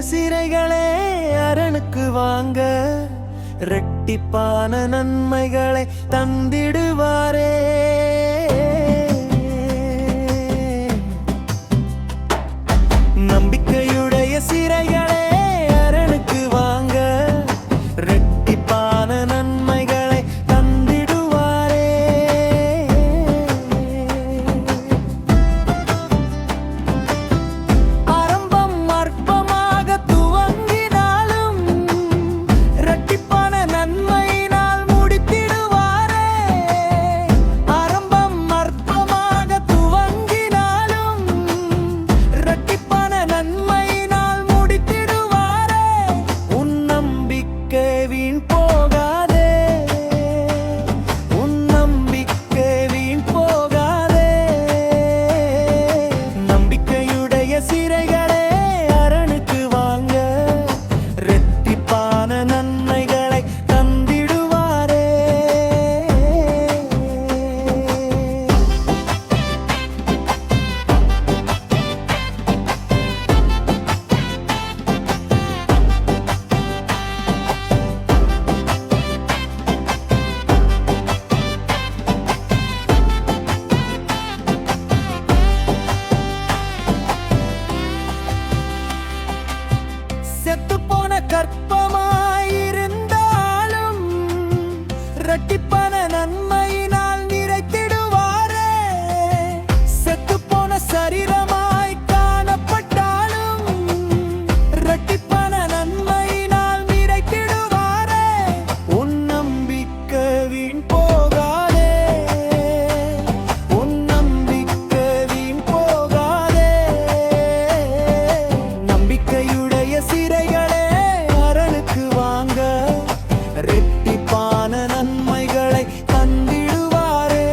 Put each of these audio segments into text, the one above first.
சிறைகளே அரணுக்கு வாங்க, இரட்டிப்பான நன்மைகளை தந்திடுவாரே. நம்பிக்கையுடைய சிறைகளே அரணுக்கு வாங்க, இரட்டிப்பான நன்மைகளை தந்திடுவாரே. ஆரம்பம் அற்பமாக துவங்கினாலும் இரட்டிப்பான நன்மையினால் முடித்திடுவாரே. ஆரம்பம் அற்பமாக துவங்கினாலும் இரட்டிப்பான நன்மையினால் முடித்திடுவாரே. உன் நம்பிக்கை வீண் போகாதே, உன் நம்பிக்கை வீண் போகாதே. நம்பிக்கையுடைய சிறைகளே அரணுக்கு வாங்க, இரட்டிப்பான நன்மைகளை தந்திடுவாரே. செத்துப்போன கற்பமாயிருந்தாலும் இரட்டிப்பான நன்மையினால் நிறைத்திடுவாரே. செத்துப்போன சரீரமாய் காணப்பட்டாலும் இரட்டிப்பான நன்மையினால் நிறைத்திடுவாரே. உன் நம்பிக்கை வீண் போகாதே, உன் நம்பிக்கை வீண் போகாதே. நம்பிக்கையுடைய சிறைகளே அரணுக்கு வாங்க, இரட்டிப்பான நன்மைகளை தந்திடுவாரே.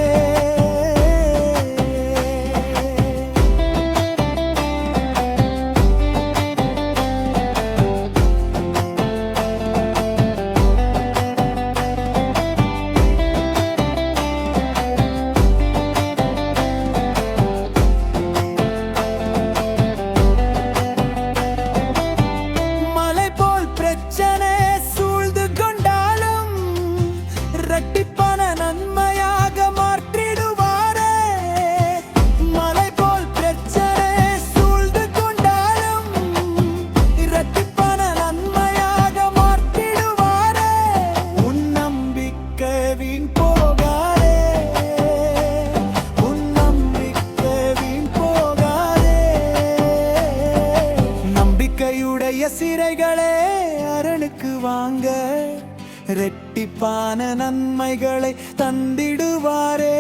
மலை போல் பிரச்சனை சூழ்ந்து கொண்டாலும் இரட்டிப்பான நன்மையாக மாற்றிடுவாரே. மலை போல் பிரச்சனை சூழ்ந்து கொண்டாலும் இரட்டிப்பான நன்மையாக மாற்றிடுவாரே. உன் நம்பிக்கை வீண் போகாதே, உன் நம்பிக்கை வீண் போகாதே. நம்பிக்கையுடைய சிறைகளே அரணுக்கு வாங்க, இரட்டிப்பான நன்மைகளை தந்திடுவாரே.